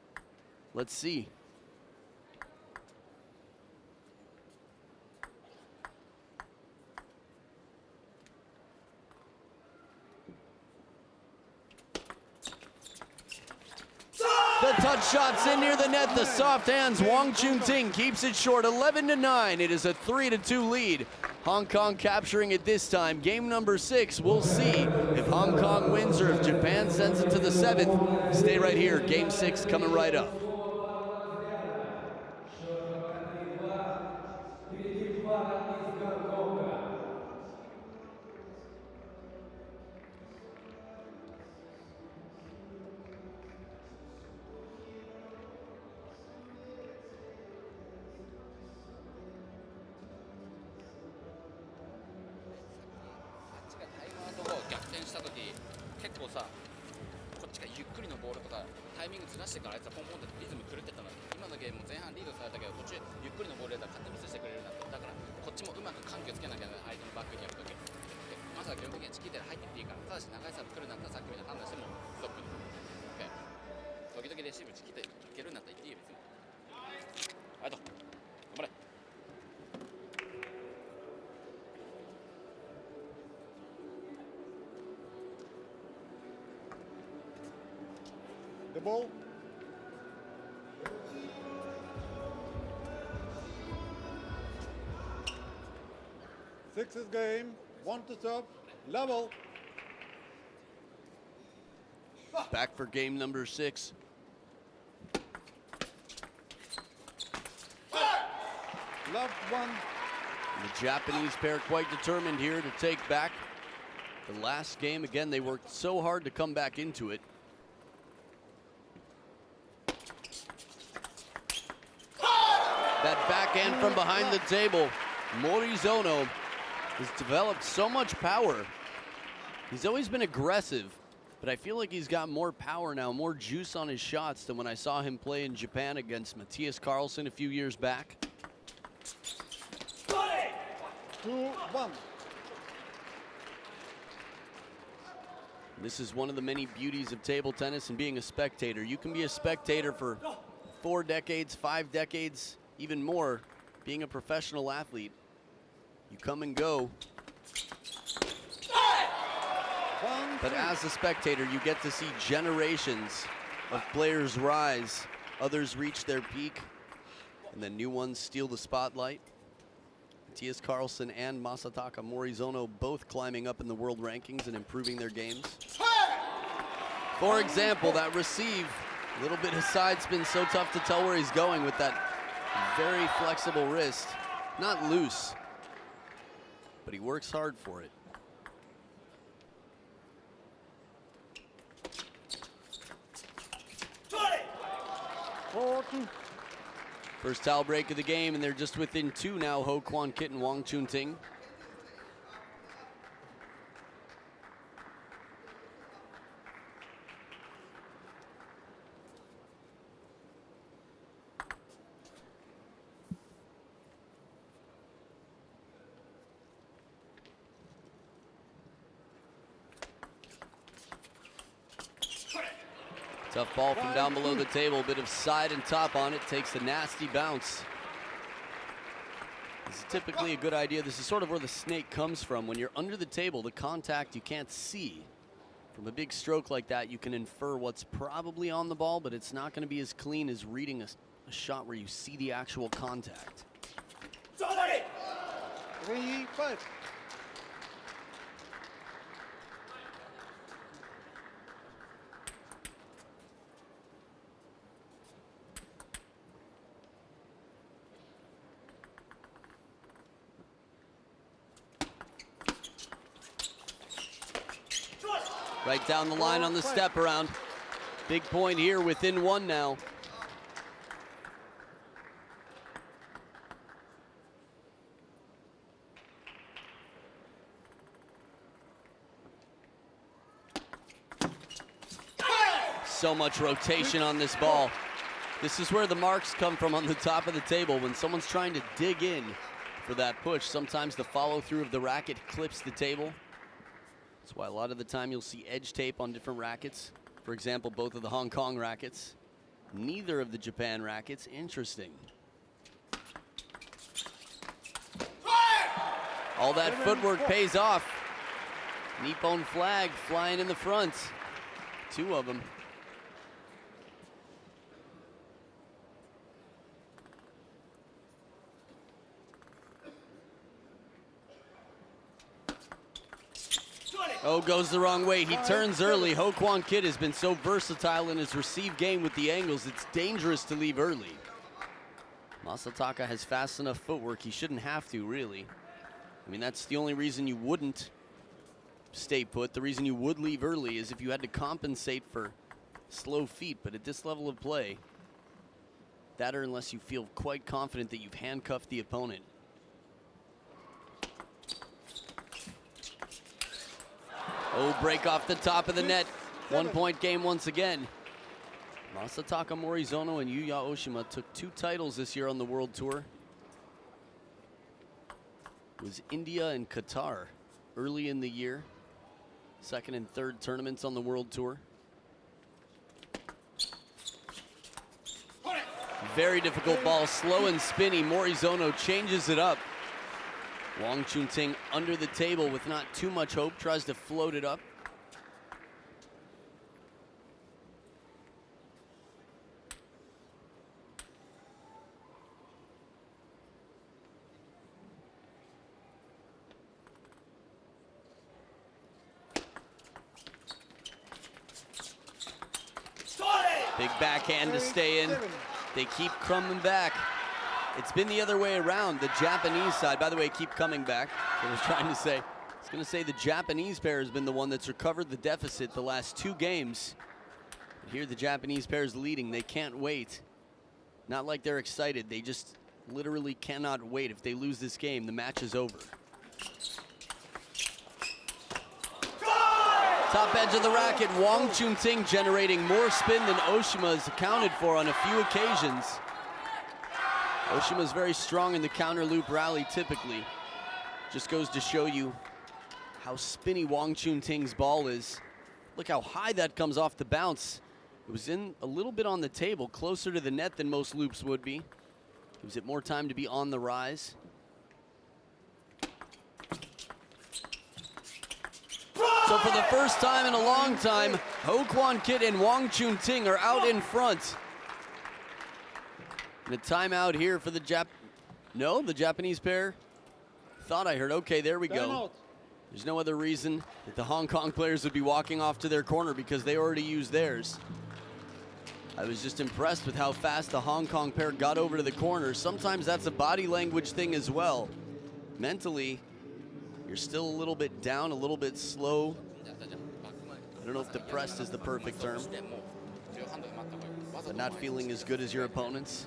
Let's see. The touch shot's in near the net. The soft hands. Wang Chunting keeps it short, 11-9. It is a 3-2 lead. Hong Kong capturing it this time. Game number 6. We'll see if Hong Kong wins or if Japan sends it to the 7th. Stay right here. Game 6 coming right up. The ball. Six is game. 1 to stop. Level. Back for game number 6. Love 1. The Japanese pair quite determined here to take back the last game. Again, they worked so hard to come back into it. That backhand from behind the table. Morizono has developed so much power. He's always been aggressive, but I feel like he's got more power now, more juice on his shots than when I saw him play in Japan against Matthias Carlsen a few years back. 2-1. This is one of the many beauties of table tennis and being a spectator. You can be a spectator for 4 decades, 5 decades, even more, being a professional athlete. You come and go. But as a spectator, you get to see generations of players rise, others reach their peak, and then new ones steal the spotlight. Matthias Carlsen and Masataka Morizono both climbing up in the world rankings and improving their games. For example, that receive, a little bit of side spin, so tough to tell where he's going with that very flexible wrist. Not loose, but he works hard for it. First towel break of the game, and they're just within 2 now, Ho Kwon Kit and Wang Chunting. Tough ball from down below the table, a bit of side and top on it, takes a nasty bounce. This is typically a good idea. This is sort of where the snake comes from. When you're under the table, the contact you can't see. From a big stroke like that, you can infer what's probably on the ball, but it's not going to be as clean as reading a shot where you see the actual contact. 3-5. Right down the line on the step around. Big point here, within one now. So much rotation on this ball. This is where the marks come from on the top of the table. When someone's trying to dig in for that push, sometimes the follow through of the racket clips the table. That's why a lot of the time you'll see edge tape on different rackets. For example, both of the Hong Kong rackets, neither of the Japan rackets. Interesting. All that footwork pays off. Nippon flag flying in the front. Two of them. Oh, goes the wrong way. He turns early. Ho Kwon Kit has been so versatile in his receive game with the angles, it's dangerous to leave early. Masataka has fast enough footwork. He shouldn't have to, really. I mean, that's the only reason you wouldn't stay put. The reason you would leave early is if you had to compensate for slow feet. But at this level of play, that or unless you feel quite confident that you've handcuffed the opponent. Oh, break off the top of the net. 1 point game once again. Masataka Morizono and Yuya Oshima took 2 titles this year on the World Tour. It was India and Qatar early in the year. Second and third tournaments on the World Tour. Very difficult ball, slow and spinny. Morizono changes it up. Wang Chunting under the table with not too much hope, tries to float it up. Big backhand to stay in. They keep coming back. It's been the other way around. The Japanese side, by the way, keep coming back. I was trying to say, I was going to say the Japanese pair has been the one that's recovered the deficit the last 2 games. But here the Japanese pair is leading. They can't wait. Not like they're excited. They just literally cannot wait. If they lose this game, the match is over. Top edge of the racket. Wang Chunting generating more spin than Oshima has accounted for on a few occasions. Oshima's very strong in the counter loop rally typically. Just goes to show you how spinny Wang Chunting's ball is. Look how high that comes off the bounce. It was in a little bit on the table, closer to the net than most loops would be. Gives it more time to be on the rise. So for the first time in a long time, Ho Kwon Kit and Wang Chunting are out in front. And a timeout here for the the Japanese pair. Thought I heard, okay, there we go. There's no other reason that the Hong Kong players would be walking off to their corner because they already used theirs. I was just impressed with how fast the Hong Kong pair got over to the corner. Sometimes that's a body language thing as well. Mentally, you're still a little bit down, a little bit slow. I don't know if depressed is the perfect term, but not feeling as good as your opponents.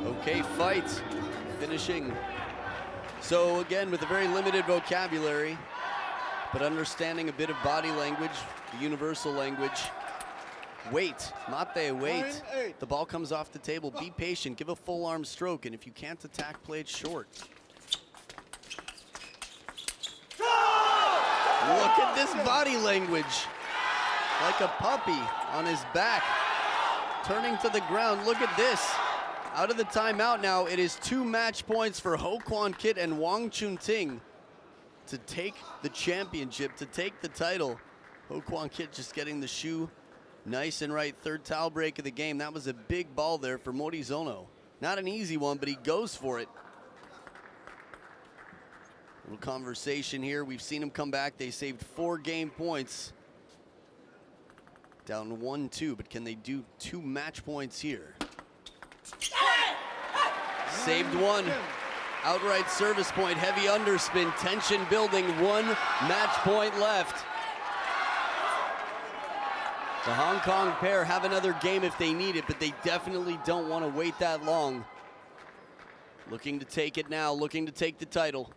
Okay, fight. Finishing. So again, with a very limited vocabulary, but understanding a bit of body language, the universal language. Wait, mate, wait. The ball comes off the table. Be patient, give a full arm stroke, and if you can't attack, play it short. Look at this body language. Like a puppy on his back, turning to the ground. Look at this. out of the timeout now. It is 2 match points for Ho Kwon-kit and Wang Chunting to take the championship, to take the title. Ho Kwon-kit just getting the shoe nice and right. Third towel break of the game. That was a big ball there for Morizono. Not an easy one, but he goes for it. Little conversation here. We've seen him come back. They saved 4 game points. Down 1-2, but can they do 2 match points here? Saved 1. Outright service point, heavy underspin, tension building, 1 match point left. The Hong Kong pair have another game if they need it, but they definitely don't want to wait that long. Looking to take it now, looking to take the title.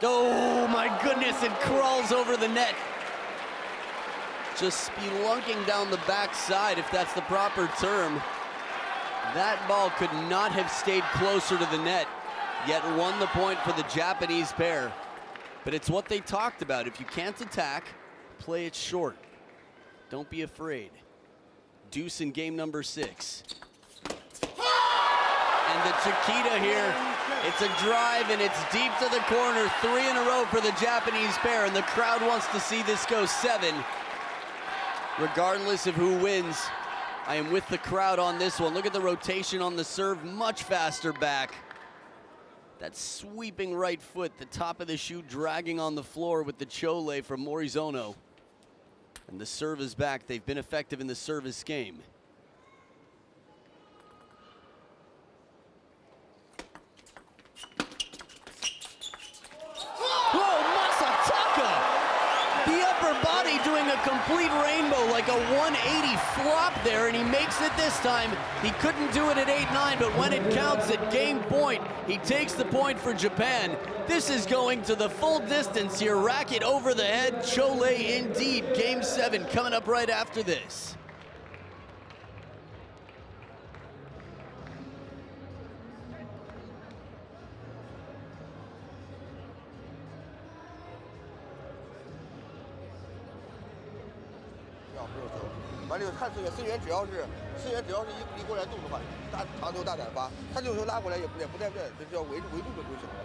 Oh my goodness, it crawls over the net. Just spelunking down the backside, if that's the proper term. That ball could not have stayed closer to the net, yet won the point for the Japanese pair. But it's what they talked about. If you can't attack, play it short. Don't be afraid. Deuce in game number 6. And the Chiquita here, it's a drive and it's deep to the corner. 3 in a row for the Japanese pair, and the crowd wants to see this go 7. Regardless of who wins, I am with the crowd on this one. Look at the rotation on the serve, much faster back. That sweeping right foot, the top of the shoe dragging on the floor with the chole from Morizono. And the serve is back. They've been effective in the service game. Doing a complete rainbow, like a 180 flop there, and he makes it this time. He couldn't do it at 8-9, but when it counts at game point, he takes the point for Japan. This is going to the full distance here. Racket over the head, chole indeed. Game 7 coming up right after this.完了，看思源只要是一过来动的话，长球大胆发，他这种球拉过来也不太对，这只要围住就行了，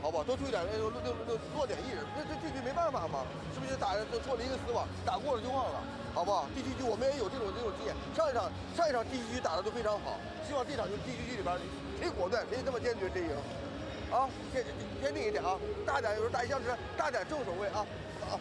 好不好？多出一点落点意识，这没办法嘛，是不是打错了一个死网，打过了就忘了，好不好？地区局我们也有这种经验，上一场地区局打的都非常好，希望这场就地区局里边谁果断谁这么坚决谁赢，啊，坚定一点啊，大胆有时候大一向是大胆正手位啊，好。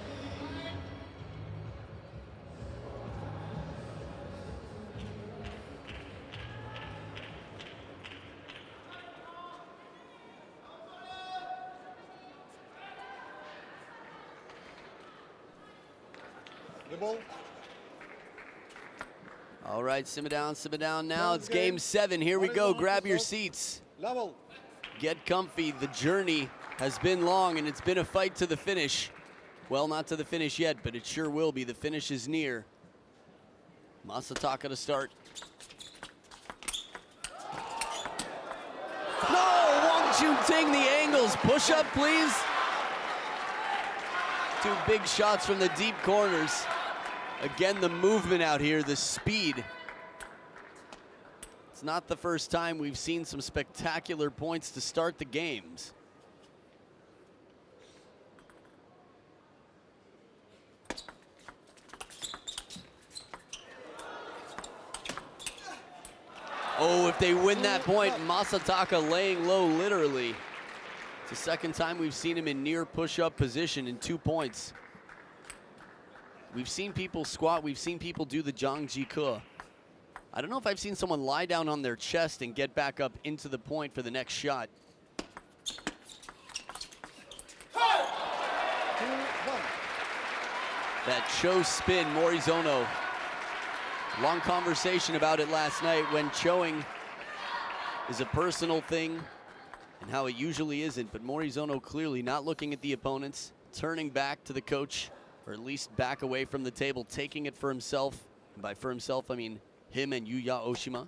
All right, simmer down now. It's game 7. Here we go. Grab your seats. Get comfy. The journey has been long, and it's been a fight to the finish. Well, not to the finish yet, but it sure will be. The finish is near. Masataka to start. No! Wang Chunting, the angles. Push up, please. 2 big shots from the deep corners. Again, the movement out here, the speed. It's not the first time we've seen some spectacular points to start the games. Oh, if they win that point, Masataka laying low literally. It's the second time we've seen him in near push-up position in 2 points. We've seen people squat, we've seen people do the Zhangji Ke. I don't know if I've seen someone lie down on their chest and get back up into the point for the next shot. That Cho spin, Morizono. Long conversation about it last night when choing is a personal thing and how it usually isn't, but Morizono clearly not looking at the opponents, turning back to the coach, or at least back away from the table, taking it for himself. And by for himself, I mean him and Yuya Oshima.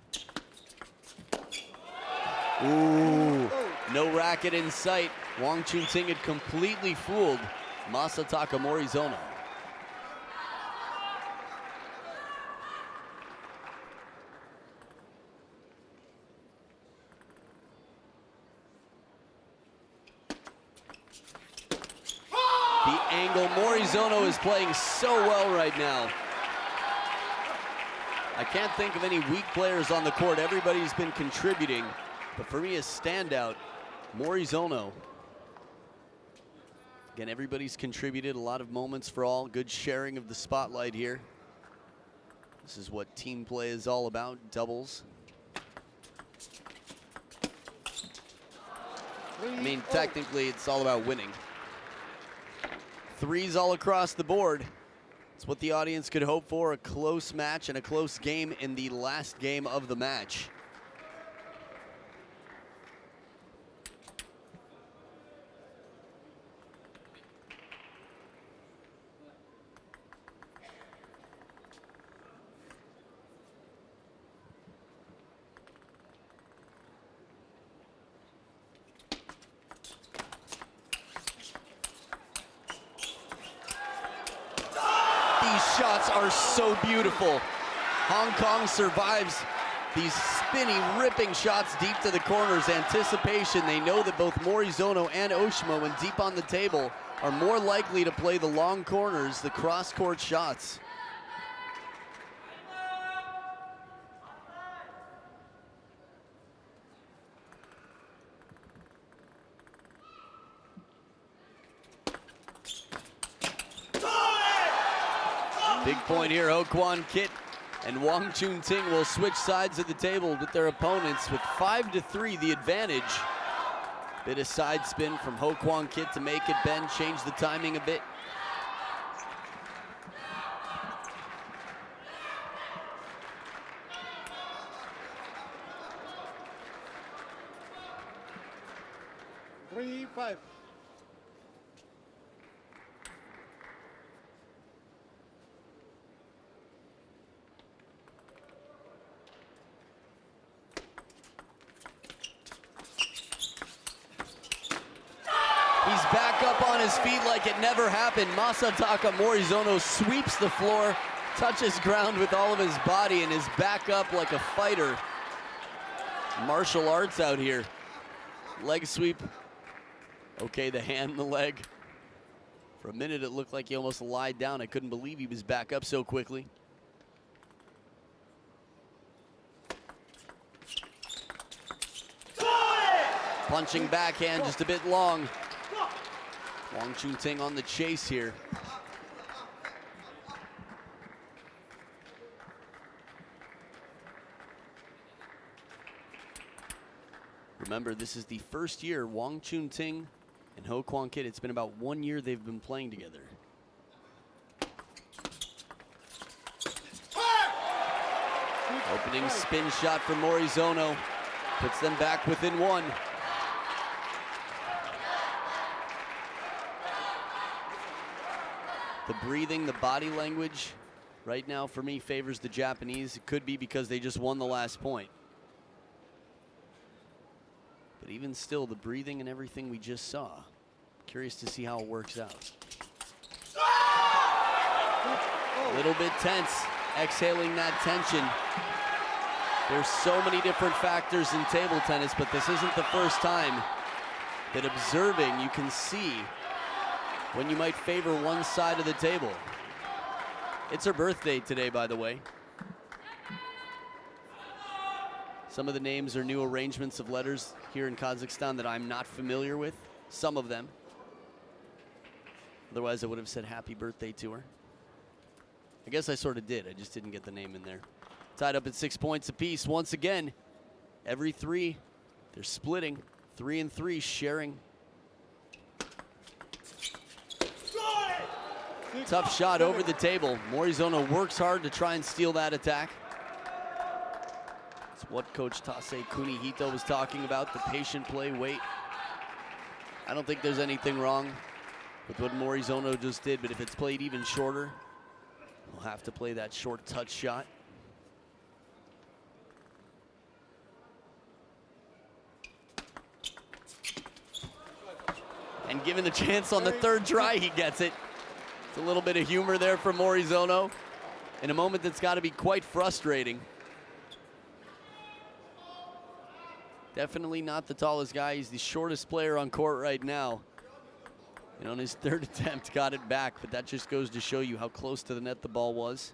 Ooh, no racket in sight. Wang Chunting had completely fooled Masataka Morizono. the angle. Morizono is playing so well right now. I can't think of any weak players on the court. Everybody's been contributing. But for me, a standout, Morizono. Again, everybody's contributed, a lot of moments for all. Good sharing of the spotlight here. This is what team play is all about, doubles. I mean, technically, it's all about winning. Threes all across the board. It's what the audience could hope for, a close match and a close game in the last game of the match. Shots are so beautiful. Hong Kong survives these spinny, ripping shots deep to the corners. Anticipation, they know that both Morizono and Oshima, when deep on the table, are more likely to play the long corners, the cross-court shots. Big point here, Ho Kwon Kit and Wang Chun-Ting will switch sides of the table with their opponents with 5-3 the advantage. Bit of side spin from Ho Kwon Kit to make it bend, change the timing a bit. Three-five. He's back up on his feet like it never happened. Masataka Morizono sweeps the floor, touches ground with all of his body, and is back up like a fighter. Martial arts out here. Leg sweep. Okay, the hand and the leg. For a minute, it looked like he almost lied down. I couldn't believe he was back up so quickly. Punching backhand just a bit long. Wang Chun-Ting on the chase here. Remember, this is the first year Wang Chun-Ting and Ho Kwon Kit, it's been about 1 year they've been playing together. Opening spin shot from Morizono puts them back within one. The breathing, the body language right now for me favors the Japanese. It could be because they just won the last point. But even still, the breathing and everything we just saw. Curious to see how it works out. A little bit tense, exhaling that tension. There's so many different factors in table tennis, but this isn't the first time that observing you can see when you might favor one side of the table. It's her birthday today, by the way. Some of the names are new arrangements of letters here in Kazakhstan that I'm not familiar with, some of them. Otherwise, I would have said happy birthday to her. I guess I sort of did, I just didn't get the name in there. Tied up at 6 points apiece. Once again, every three, they're splitting. 3 and 3, sharing. Tough shot over the table. Morizono works hard to try and steal that attack. It's what Coach Tasei Kunihito was talking about, the patient play, wait. I don't think there's anything wrong with what Morizono just did, but if it's played even shorter, we'll have to play that short touch shot. And given the chance on the third try, he gets it. It's a little bit of humor there from Morizono in a moment that's got to be quite frustrating. Definitely not the tallest guy. He's the shortest player on court right now. And on his third attempt, got it back, but that just goes to show you how close to the net the ball was.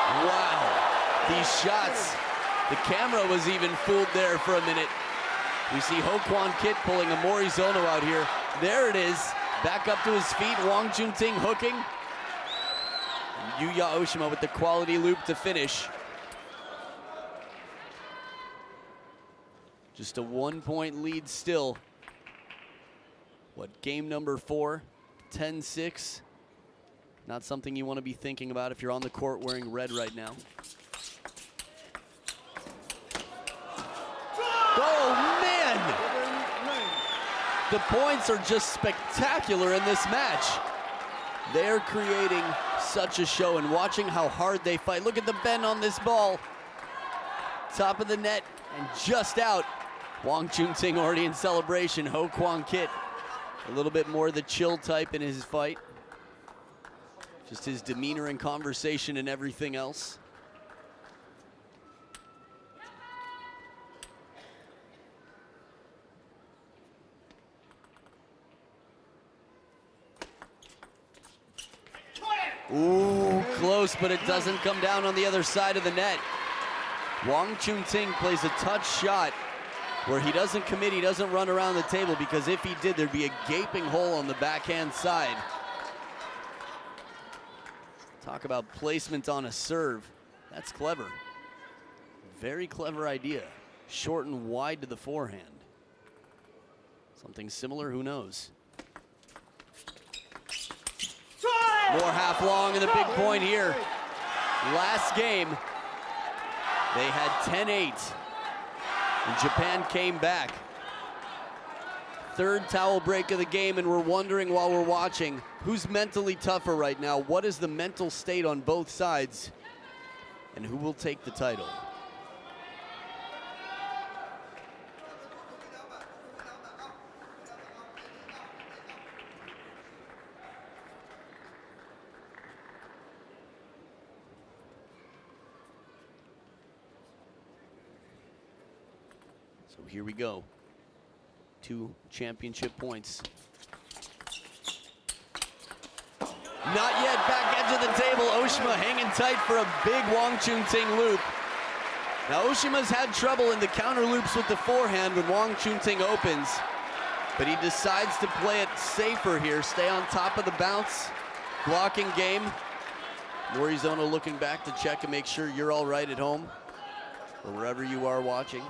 Wow, these shots. The camera was even fooled there for a minute. We see Ho-Kwon-Kit pulling a Morizono out here. There it is, back up to his feet, Wang Chunting hooking. And Yuya Oshima with the quality loop to finish. Just a 1-point lead still. What, game number 4, 10-6. Not something you want to be thinking about if you're on the court wearing red right now. Oh, man! The points are just spectacular in this match. They're creating such a show and watching how hard they fight. Look at the bend on this ball. Top of the net and just out. Wang Chunting already in celebration. Ho-Kwon-Kit, a little bit more the chill type in his fight. Just his demeanor and conversation and everything else. Ooh, close, but it doesn't come down on the other side of the net. Wang Chunting plays a touch shot where he doesn't commit, he doesn't run around the table, because if he did, there'd be a gaping hole on the backhand side. Talk about placement on a serve. That's clever. Very clever idea. Short and wide to the forehand. Something similar, who knows? More half long and the big point here. Last game, they had 10-8. And Japan came back. Third towel break of the game, and we're wondering while we're watching, who's mentally tougher right now? What is the mental state on both sides? And who will take the title? So here we go. 2 championship points. Not yet, back edge of the table. Oshima hanging tight for a big Wang Chunting loop. Now Oshima's had trouble in the counter loops with the forehand when Wang Chunting opens, but he decides to play it safer here, stay on top of the bounce, blocking game. Morizono looking back to check and make sure you're all right at home or wherever you are watching.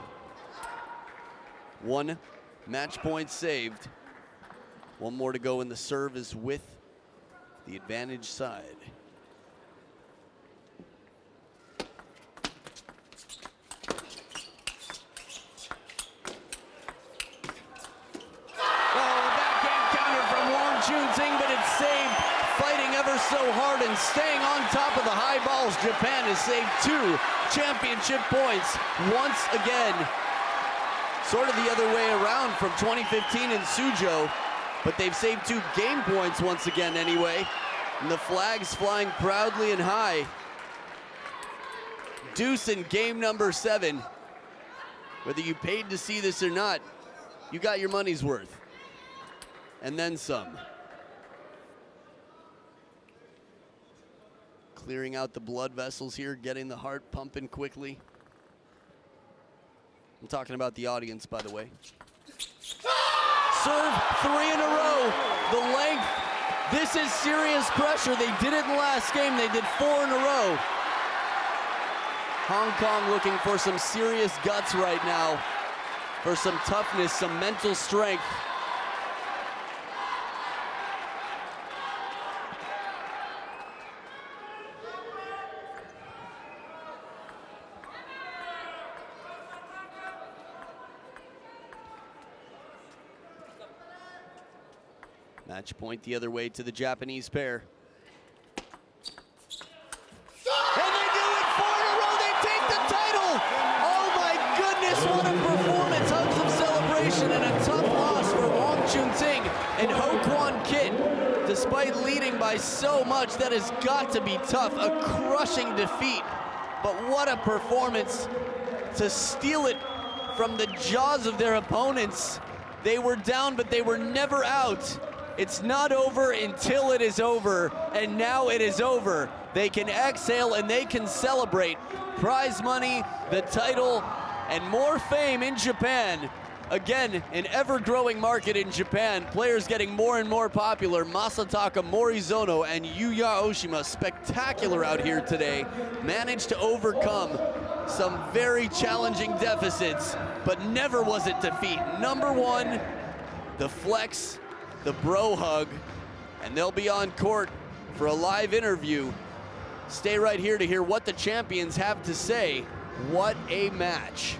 1 match point saved. 1 more to go, and the serve is with the advantage side. Backhand counter from Wang Chunting, but it's saved. Fighting ever so hard and staying on top of the high balls. Japan has saved 2 championship points once again. Sort of the other way around from 2015 in Suzhou, but they've saved 2 game points once again anyway. And the flag's flying proudly and high. Deuce in game number 7. Whether you paid to see this or not, you got your money's worth. And then some. Clearing out the blood vessels here, getting the heart pumping quickly. I'm talking about the audience, by the way. Serve 3 in a row. The length. This is serious pressure. They did it in the last game. They did 4 in a row. Hong Kong looking for some serious guts right now, for some toughness, some mental strength. Match point the other way to the Japanese pair. And they do it 4 in a row, they take the title! Oh my goodness, what a performance! Hugs of celebration and a tough loss for Wang Chunting and Ho-Kwon-Kit. Despite leading by so much, that has got to be tough, a crushing defeat. But what a performance to steal it from the jaws of their opponents. They were down, but they were never out. It's not over until it is over, and now it is over. They can exhale and they can celebrate. Prize money, the title, and more fame in Japan. Again, an ever-growing market in Japan. Players getting more and more popular. Masataka Morizono and Yuya Oshima, spectacular out here today. Managed to overcome some very challenging deficits, but never was it defeat. Number one, the flex, the bro hug, and they'll be on court for a live interview. Stay right here to hear what the champions have to say. What a match.